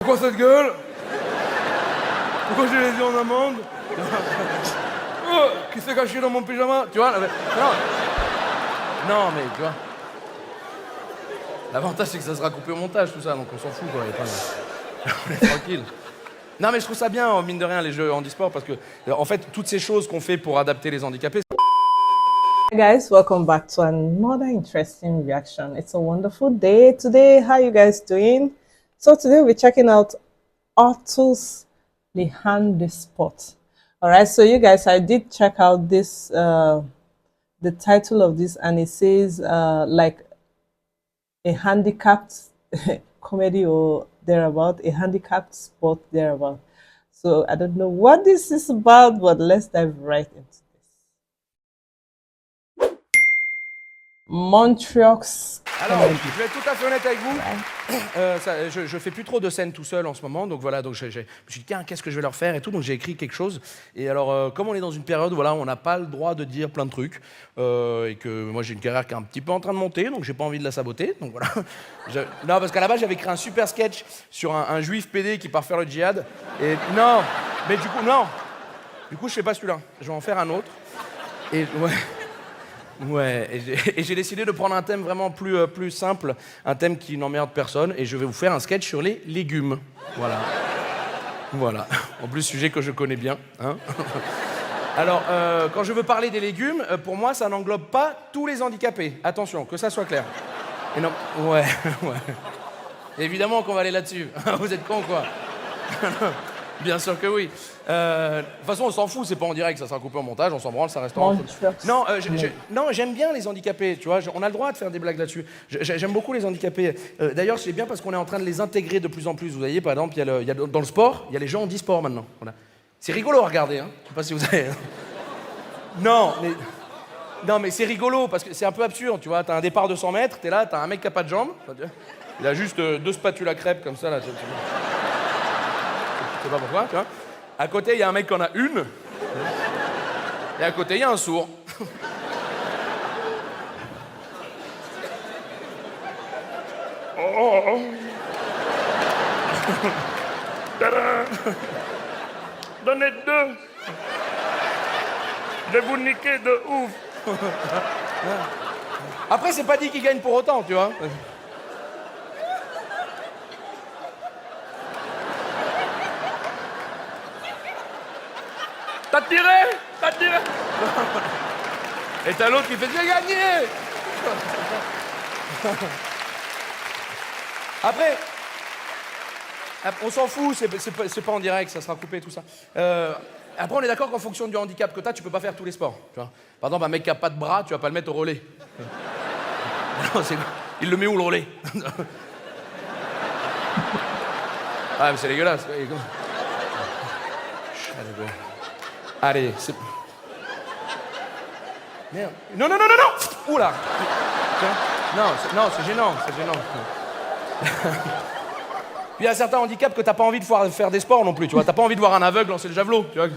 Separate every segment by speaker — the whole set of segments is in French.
Speaker 1: Pourquoi cette gueule? Pourquoi j'ai les yeux en amande? Oh, qui s'est caché dans mon pyjama? Tu vois? Non, mais tu vois. L'avantage, c'est que ça sera coupé au montage, tout ça, donc on s'en fout, quoi. On est tranquille. Non, mais je trouve ça bien, mine de rien, les jeux handisport, parce que, en fait, toutes ces choses qu'on fait pour adapter les handicapés.
Speaker 2: Hey guys, welcome back to another interesting reaction. It's a wonderful day today. How you guys doing? So today we're checking out Autos the Handisport. All right, so you guys, I did check out this, the title of this, and it says like a handicapped comedy or thereabout, a handicapped sport thereabout. So I don't know what this is about, but let's dive right into this. Montreux.
Speaker 1: Alors, je vais être tout à fait honnête avec vous. Je fais plus trop de scènes tout seul en ce moment, donc voilà. Donc je me suis dit, tiens, qu'est-ce que je vais leur faire et tout. Donc j'ai écrit quelque chose. Et alors, comme on est dans une période, voilà, on n'a pas le droit de dire plein de trucs, et que moi j'ai une carrière qui est un petit peu en train de monter, donc j'ai pas envie de la saboter. Donc voilà. Non, parce qu'à la base j'avais écrit un super sketch sur un juif pédé qui part faire le djihad. Et non, mais du coup non. Du coup je fais pas celui-là. Je vais en faire un autre. Et ouais. Ouais, et j'ai décidé de prendre un thème vraiment plus simple, un thème qui n'emmerde personne, et je vais vous faire un sketch sur les légumes. Voilà. Voilà. En plus, sujet que je connais bien. Hein. Alors, quand je veux parler des légumes, pour moi, ça n'englobe pas tous les handicapés. Attention, que ça soit clair. Et non, ouais. Évidemment qu'on va aller là-dessus. Vous êtes cons, quoi. Bien sûr que oui. De toute façon, on s'en fout, c'est pas en direct, ça sera coupé en montage, on s'en branle, ça restera en Non, non, j'aime bien les handicapés, tu vois, on a le droit de faire des blagues là-dessus. J'aime beaucoup les handicapés. D'ailleurs, c'est bien parce qu'on est en train de les intégrer de plus en plus. Vous voyez, par exemple, dans le sport, il y a les gens handisport maintenant. Voilà. C'est rigolo à regarder, hein. Je sais pas si vous avez... Non, mais c'est rigolo parce que c'est un peu absurde, tu vois. T'as un départ de 100 mètres, t'es là, t'as un mec qui a pas de jambes. Il a juste 2 spatules à crêpes comme ça, là. Je sais pas pourquoi, tu vois. À côté, il y a un mec qui en a une. Et à côté, il y a un sourd. Oh. Donnez 2. Je vais vous niquer de ouf. Après, c'est pas dit qu'il gagne pour autant, tu vois. T'as tiré. Et t'as l'autre qui fait « J'ai gagné !» Après, on s'en fout, c'est pas en direct, ça sera coupé, tout ça. Après, on est d'accord qu'en fonction du handicap que t'as, tu peux pas faire tous les sports. Tu vois. Par exemple, un mec qui a pas de bras, tu vas pas le mettre au relais. Non, il le met où, le relais? Ah, mais c'est dégueulasse. Allez, c'est... Merde. Non. Oula. Non, c'est gênant. Puis il y a certains handicaps que t'as pas envie de faire des sports non plus, tu vois. T'as pas envie de voir un aveugle lancer le javelot, tu vois.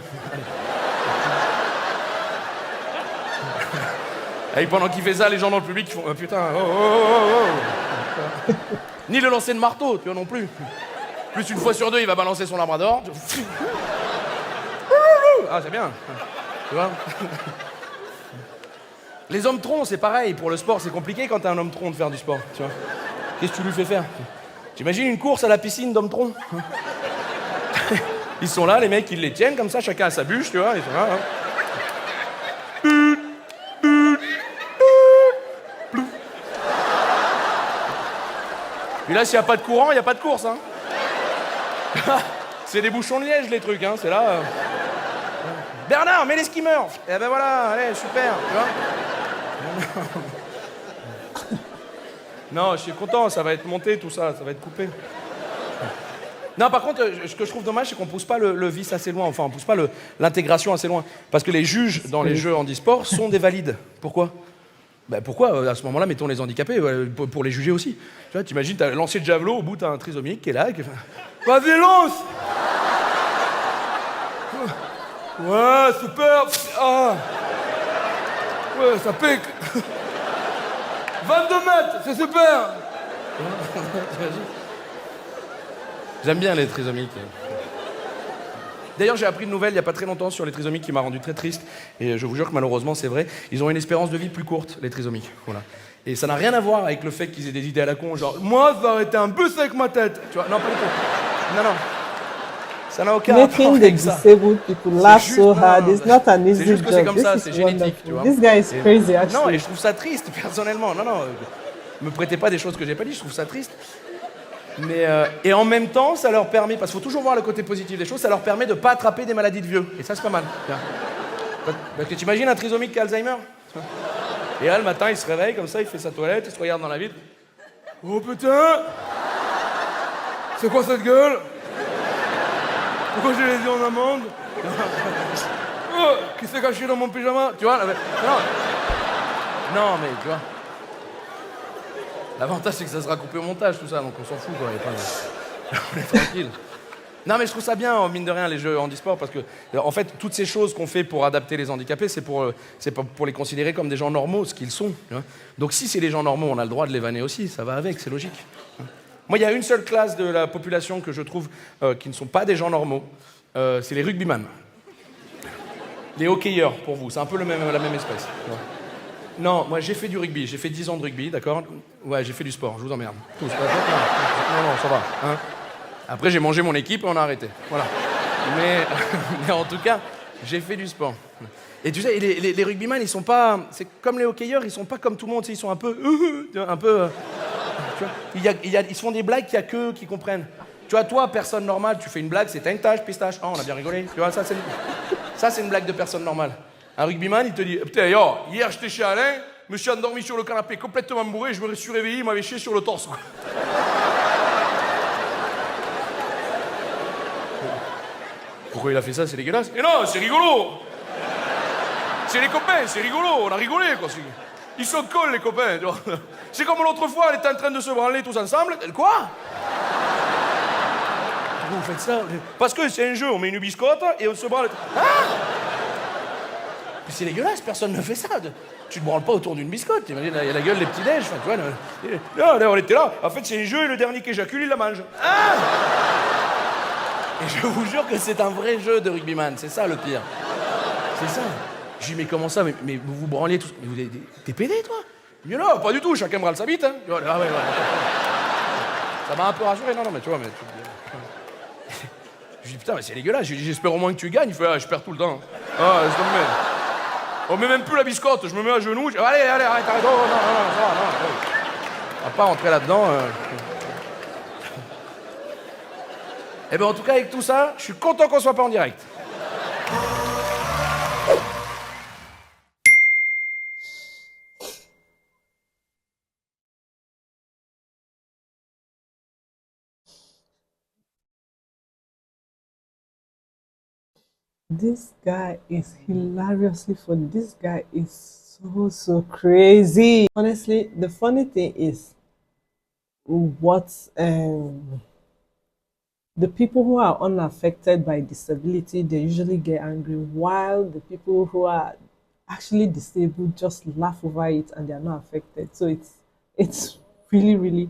Speaker 1: Et pendant qu'il fait ça, les gens dans le public font oh, putain, oh. Ni le lancer de marteau, tu vois, non plus. Plus une fois sur 2, il va balancer son labrador. Ah, c'est bien. Tu vois. Les hommes troncs, c'est pareil. Pour le sport, c'est compliqué quand t'es un homme tronc de faire du sport, tu vois. Qu'est-ce que tu lui fais faire? T'imagines une course à la piscine d'hommes troncs? Ils sont là, les mecs, ils les tiennent comme ça, chacun a sa bûche, tu vois. Ils sont là, hein. Puis là, s'il n'y a pas de courant, il n'y a pas de course, hein. C'est des bouchons de liège, les trucs, hein. C'est là... Bernard, mets les skimmers. Eh ben voilà, allez, super, tu vois. Non, je suis content, ça va être monté, tout ça, ça va être coupé. Non, par contre, ce que je trouve dommage, c'est qu'on pousse pas le vice assez loin, enfin, on pousse pas l'intégration assez loin. Parce que les juges dans les jeux handisport sont des valides. Pourquoi? Ben pourquoi, à ce moment-là, mettons les handicapés, pour les juger aussi. Tu vois, t'imagines, t'as lancé le javelot, au bout, t'as un trisomique qui est là, qui fait... Vas-y, lance! Ouais, super! Ah. Ouais, ça pique! 22 mètres, c'est super! J'aime bien les trisomiques. D'ailleurs, j'ai appris une nouvelle il n'y a pas très longtemps sur les trisomiques qui m'a rendu très triste. Et je vous jure que malheureusement, c'est vrai. Ils ont une espérance de vie plus courte, les trisomiques. Voilà. Et ça n'a rien à voir avec le fait qu'ils aient des idées à la con, genre moi, ça aurait été un bus avec ma tête. Tu vois, non, pas du tout. Non, non. Ça n'a aucun rapport
Speaker 2: Making the
Speaker 1: avec ça.
Speaker 2: disabled people laugh
Speaker 1: juste-
Speaker 2: so
Speaker 1: non,
Speaker 2: hard
Speaker 1: non,
Speaker 2: is not an
Speaker 1: c'est
Speaker 2: easy
Speaker 1: juste que c'est
Speaker 2: job.
Speaker 1: comme
Speaker 2: This
Speaker 1: ça,
Speaker 2: is
Speaker 1: c'est génétique, tu vois.
Speaker 2: wonderful. This guy is
Speaker 1: Et-
Speaker 2: crazy,
Speaker 1: Non,
Speaker 2: actually.
Speaker 1: et je trouve ça triste, personnellement. Non, non. Me prêtez pas des choses que j'ai pas dit, je trouve ça triste. Mais, et en même temps, ça leur permet, parce qu'il faut toujours voir le côté positif des choses, ça leur permet de pas attraper des maladies de vieux. Et ça, c'est pas mal. Parce que t'imagines un trisomique qui a Alzheimer? Et là, le matin, il se réveille comme ça, il fait sa toilette, il se regarde dans la vitre. Oh putain! C'est quoi cette gueule? Pourquoi j'ai les yeux en amande? Oh, qui s'est caché dans mon pyjama? Tu vois? Non, mais tu vois. L'avantage, c'est que ça sera coupé au montage, tout ça, donc on s'en fout, quoi. On est tranquille. Non, mais je trouve ça bien, mine de rien, les jeux handisport, parce que, en fait, toutes ces choses qu'on fait pour adapter les handicapés, c'est pour les considérer comme des gens normaux, ce qu'ils sont. Tu vois. Donc, si c'est les gens normaux, on a le droit de les vanner aussi, ça va avec, c'est logique. Moi, il y a une seule classe de la population que je trouve qui ne sont pas des gens normaux, c'est les rugbyman. Les hockeyeurs, pour vous, c'est un peu la même espèce. Tu vois. Non, moi j'ai fait du rugby, j'ai fait 10 ans de rugby, d'accord? Ouais, j'ai fait du sport, je vous emmerde. Tous, non, non, ça va. Hein. Après, j'ai mangé mon équipe et on a arrêté. Voilà. Mais en tout cas, j'ai fait du sport. Et tu sais, les rugbyman, ils sont pas. C'est comme les hockeyeurs, ils sont pas comme tout le monde, tu sais, ils sont un peu. Un peu. Tu vois, ils se font des blagues qu'il n'y a qu'eux qui comprennent. Tu vois, toi, personne normale, tu fais une blague, c'est t'as une tache, pistache. Oh, on a bien rigolé. Tu vois, ça, c'est une blague de personne normale. Un rugbyman, il te dit putain, yo, hier j'étais chez Alain, je me suis endormi sur le canapé complètement bourré, je me suis réveillé, il m'avait chié sur le torse. Quoi. Pourquoi il a fait ça? C'est dégueulasse. Et non, c'est rigolo. C'est les copains, c'est rigolo, on a rigolé quoi. Ils sont cols les copains. Tu vois. C'est comme l'autre fois, elle était en train de se branler tous ensemble. Quoi? Pourquoi vous faites ça? Parce que c'est un jeu, on met une biscotte et on se branle. Ah! C'est dégueulasse, personne ne fait ça. Tu te branles pas autour d'une biscotte, t'imagines, il y a la gueule des petits-déj, tu vois. Non, on était là. En fait, c'est un jeu et le dernier qui éjacule, il la mange. Ah! Et je vous jure que c'est un vrai jeu de rugbyman, c'est ça le pire. C'est ça. J'ai dit, mais comment ça? Mais vous vous branlez tous. T'es pédé, toi? Mais non, pas du tout, chacun branle sa bite. Hein. Ah ouais, ouais. Ça m'a un peu rassuré, non, mais tu vois, mais. Je dis, putain, mais c'est dégueulasse. Je dis, j'espère au moins que tu gagnes. Il fait, ah, je perds tout le temps. Ah, je te mets. On met même plus la biscotte, je me mets à genoux. Allez, arrête. Oh, non, ça va, non. On va pas rentrer là-dedans. Eh bien, en tout cas, avec tout ça, je suis content qu'on soit pas en direct.
Speaker 2: This guy is hilariously funny. This guy is so crazy. Honestly, the funny thing is what the people who are unaffected by disability, they usually get angry, while the people who are actually disabled just laugh over it and they are not affected. So it's really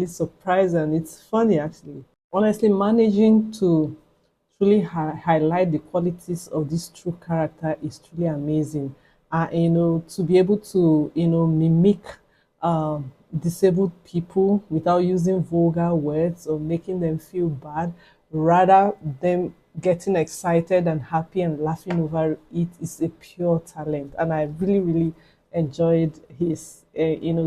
Speaker 2: surprising. It's funny actually. Honestly, managing to truly highlight the qualities of this true character is truly amazing. To be able to mimic disabled people without using vulgar words or making them feel bad, rather them getting excited and happy and laughing over it is a pure talent. And I really enjoyed his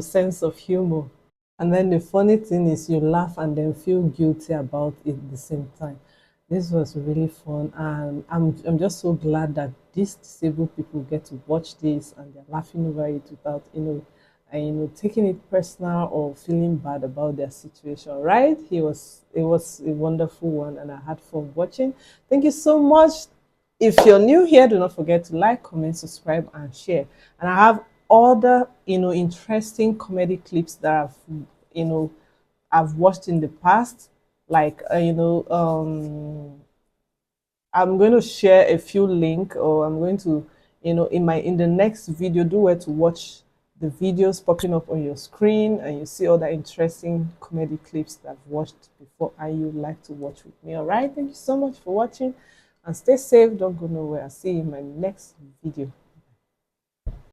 Speaker 2: sense of humor. And then the funny thing is you laugh and then feel guilty about it at the same time. This was really fun, and I'm just so glad that these disabled people get to watch this and they're laughing over it without taking it personal or feeling bad about their situation. Right? It was a wonderful one, and I had fun watching. Thank you so much. If you're new here, do not forget to like, comment, subscribe, and share. And I have other interesting comedy clips that I've watched in the past, like I'm going to share a few links, or I'm going to in the next video do where to watch the videos popping up on your screen, and you see other interesting comedy clips that I've watched before and you like to watch with me. All right, thank you so much for watching and stay safe. Don't go nowhere. I'll see you in my next video.